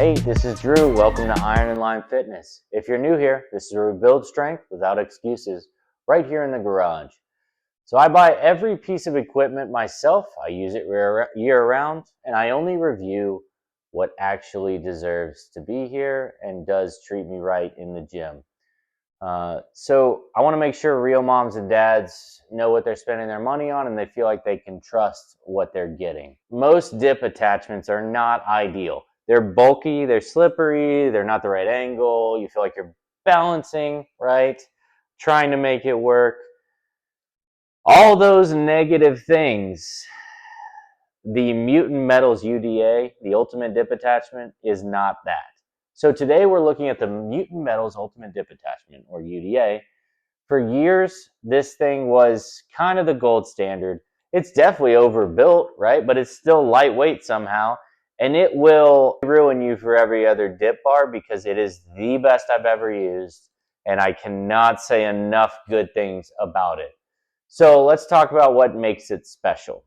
Hey, this is Drew. Welcome to Iron and Line Fitness. If you're new here, this is where we build strength without excuses, right here in the garage. So I buy every piece of equipment myself. I use it year-round, and I only review what actually deserves to be here and does treat me right in the gym. So I want to make sure real moms and dads know what they're spending their money on and they feel like they can trust what they're getting. Most dip attachments are not ideal. They're bulky, they're slippery, they're not the right angle. You feel like you're balancing, right? Trying to make it work. All those negative things. The Mutant Metals UDA, the Ultimate Dip Attachment, is not that. So today we're looking at the Mutant Metals Ultimate Dip Attachment, or UDA. For years, this thing was kind of the gold standard. It's definitely overbuilt, right? But it's still lightweight somehow. And it will ruin you for every other dip bar because it is the best I've ever used. And I cannot say enough good things about it. So let's talk about what makes it special.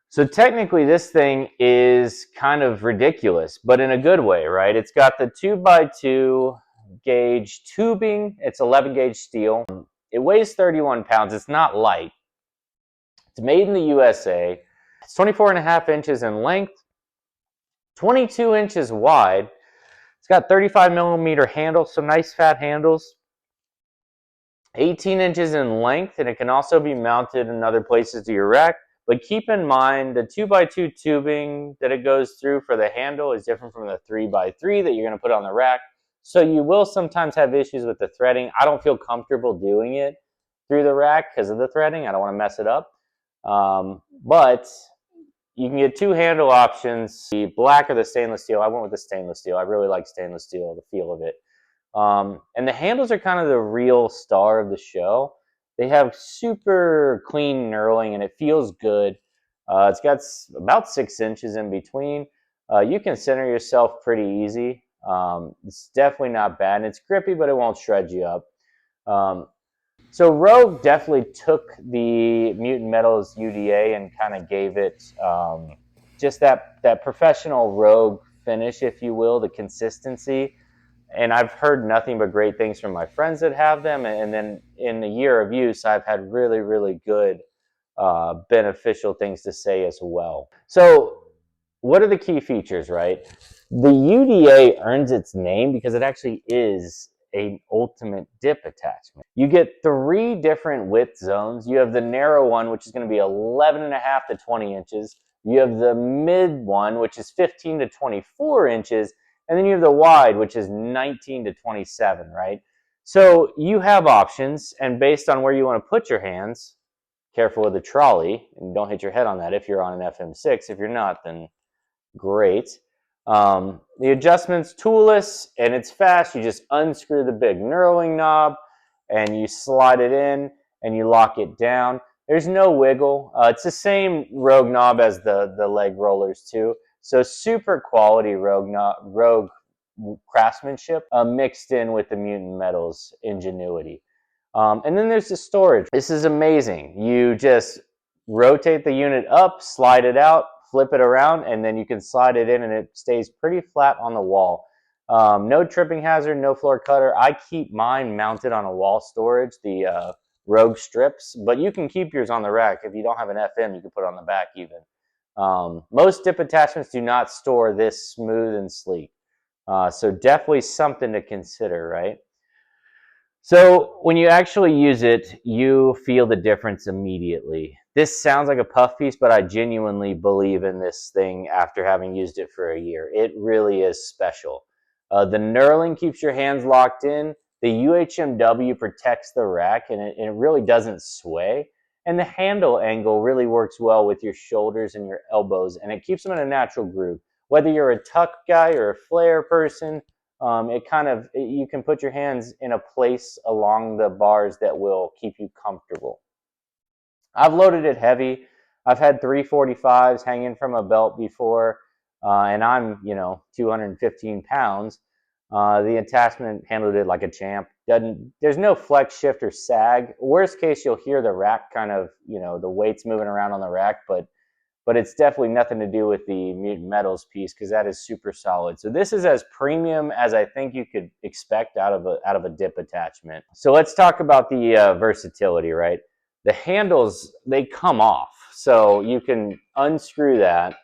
So technically this thing is kind of ridiculous, but in a good way, right? It's got the 2x2 gauge tubing. It's 11 gauge steel. It weighs 31 pounds. It's not light. It's made in the USA. It's 24.5 inches in length, 22 inches wide. It's got 35 millimeter handles, some nice fat handles. 18 inches in length, and it can also be mounted in other places to your rack. But keep in mind, the 2x2 tubing that it goes through for the handle is different from the 3x3 that you're going to put on the rack. So you will sometimes have issues with the threading. I don't feel comfortable doing it through the rack because of the threading. I don't want to mess it up. But you can get two handle options, the black or the stainless steel. I went with the stainless steel. I really like stainless steel, the feel of it. And the handles are kind of the real star of the show. They have super clean knurling and it feels good. It's got about 6 inches in between. You can center yourself pretty easy. It's definitely not bad. And it's grippy, but it won't shred you up. So Rogue definitely took the Mutant Metals UDA and kind of gave it just that professional Rogue finish, if you will, the consistency. And I've heard nothing but great things from my friends that have them. And then in a year of use, I've had really, really good beneficial things to say as well. So what are the key features, right? The UDA earns its name because it actually is an ultimate dip attachment. You get 3 different width zones. You have the narrow one, which is going to be 11.5 to 20 inches. You have the mid one, which is 15 to 24 inches. And then you have the wide, which is 19 to 27, right? So you have options, and based on where you want to put your hands, careful with the trolley, and don't hit your head on that if you're on an FM6. If you're not, then great. The adjustment's toolless, and it's fast. You just unscrew the big knurling knob, and you slide it in, and you lock it down. There's no wiggle. It's the same Rogue knob as the leg rollers, too. So super quality Rogue craftsmanship mixed in with the Mutant Metals ingenuity. And then there's the storage. This is amazing. You just rotate the unit up, slide it out, flip it around, and then you can slide it in and it stays pretty flat on the wall. No tripping hazard, no floor cutter. I keep mine mounted on a wall storage, the Rogue strips, but you can keep yours on the rack. If you don't have an FM, you can put it on the back even. Most dip attachments do not store this smooth and sleek. So definitely something to consider, right? So when you actually use it, you feel the difference immediately. This sounds like a puff piece, but I genuinely believe in this thing after having used it for a year. It really is special. The knurling keeps your hands locked in. The UHMW protects the rack, and it really doesn't sway. And the handle angle really works well with your shoulders and your elbows, and it keeps them in a natural groove. Whether you're a tuck guy or a flare person, you can put your hands in a place along the bars that will keep you comfortable. I've loaded it heavy. I've had 345s hanging from a belt before, and I'm 215 pounds. The attachment handled it like a champ. There's no flex, shift, or sag. Worst case, you'll hear the rack kind of, the weight's moving around on the rack, but but it's definitely nothing to do with the Mutant Metals piece because that is super solid. So this is as premium as I think you could expect out of a dip attachment. So let's talk about the versatility, right? The handles, they come off, so you can unscrew that,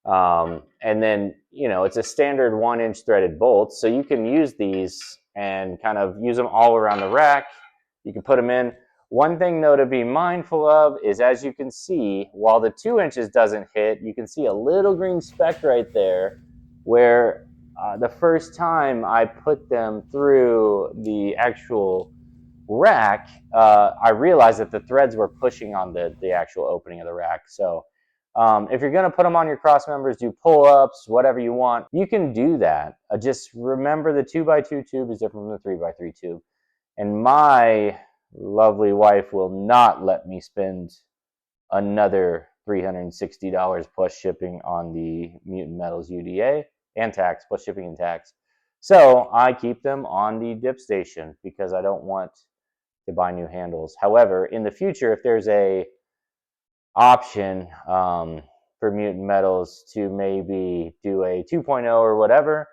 and then, you know, it's a standard 1-inch threaded bolt, so you can use these and kind of use them all around the rack. You can put them in. One thing, though, to be mindful of is, as you can see, while the 2 inches doesn't hit, you can see a little green speck right there where the first time I put them through the actual rack, I realized that the threads were pushing on the actual opening of the rack. So if you're going to put them on your cross members, do pull-ups, whatever you want, you can do that. Just remember the 2x2 tube is different from the 3x3 tube. And my lovely wife will not let me spend another $360 plus shipping on the Mutant Metals UDA and tax, plus shipping and tax. So I keep them on the dip station because I don't want to buy new handles. However, in the future, if there's a option for Mutant Metals to maybe do a 2.0 or whatever,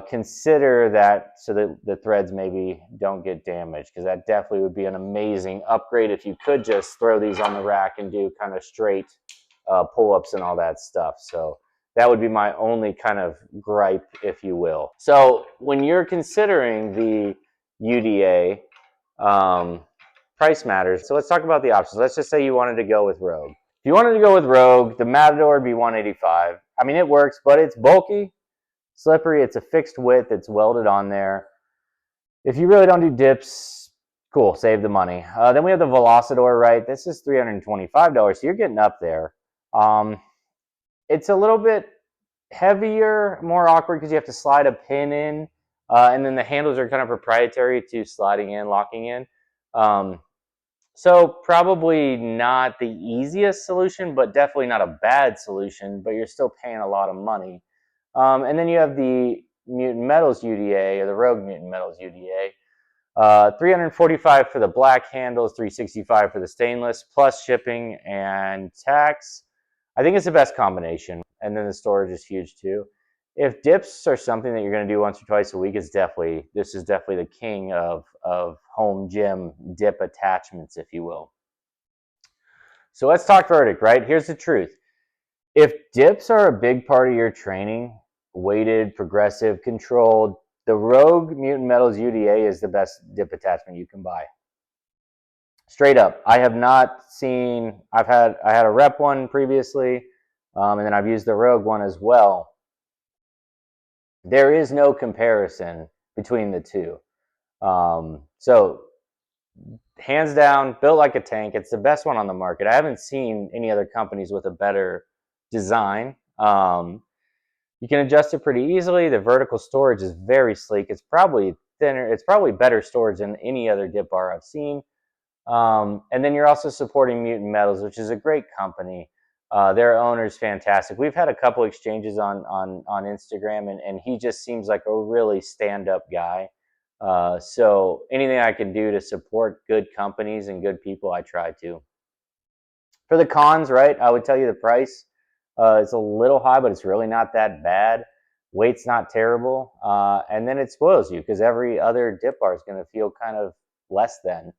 consider that so that the threads maybe don't get damaged, because that definitely would be an amazing upgrade if you could just throw these on the rack and do kind of straight pull-ups and all that stuff. So that would be my only kind of gripe, if you will. So when you're considering the UDA, price matters. So let's talk about the options. Let's just say you wanted to go with Rogue. If you wanted to go with Rogue, the Matador would be $185. I mean, it works, but it's bulky, slippery. It's a fixed width. It's welded on there. If you really don't do dips, cool, save the money. Then we have the Velocidor, right? This is $325, so you're getting up there. It's a little bit heavier, more awkward because you have to slide a pin in, and then the handles are kind of proprietary to sliding in, locking in. So probably not the easiest solution, but definitely not a bad solution, but you're still paying a lot of money. And then you have the Mutant Metals UDA, or the Rogue Mutant Metals UDA. $345 for the black handles, $365 for the stainless, plus shipping and tax. I think it's the best combination. And then the storage is huge too. If dips are something that you're going to do once or twice a week, this is definitely the king of home gym dip attachments, if you will. So let's talk verdict, right? Here's the truth. If dips are a big part of your training, weighted, progressive, controlled, the Rogue Mutant Metals UDA is the best dip attachment you can buy. Straight up. I have not seen, I had a rep one previously, and then I've used the Rogue one as well. There is no comparison between the two. So hands down, built like a tank. It's the best one on the market. I haven't seen any other companies with a better design. You can adjust it pretty easily. The vertical storage is very sleek. It's probably thinner. It's probably better storage than any other dip bar I've seen. And then you're also supporting Mutant Metals, which is a great company. Their owner's fantastic. We've had a couple exchanges on Instagram, and he just seems like a really stand-up guy. So anything I can do to support good companies and good people, I try to. For the cons, right, I would tell you the price. It's a little high, but it's really not that bad. Weight's not terrible. And then it spoils you because every other dip bar is going to feel kind of less than.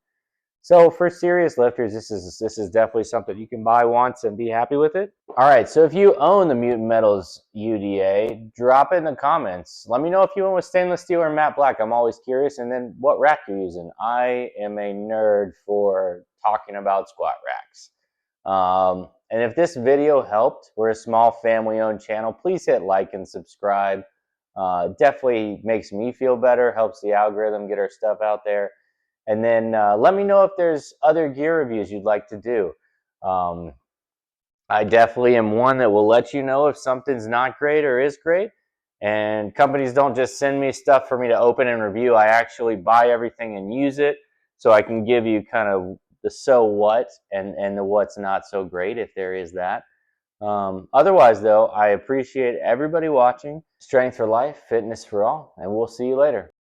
So for serious lifters, this is definitely something you can buy once and be happy with it. All right, so if you own the Mutant Metals UDA, drop it in the comments. Let me know if you went with stainless steel or matte black. I'm always curious. And then what rack you're using. I am a nerd for talking about squat racks. And if this video helped, we're a small family-owned channel. Please hit like and subscribe. Definitely makes me feel better, helps the algorithm get our stuff out there. And then let me know if there's other gear reviews you'd like to do. I definitely am one that will let you know if something's not great or is great. And companies don't just send me stuff for me to open and review. I actually buy everything and use it so I can give you kind of the so what and the what's not so great, if there is that. Otherwise, though, I appreciate everybody watching. Strength for life, fitness for all, and we'll see you later.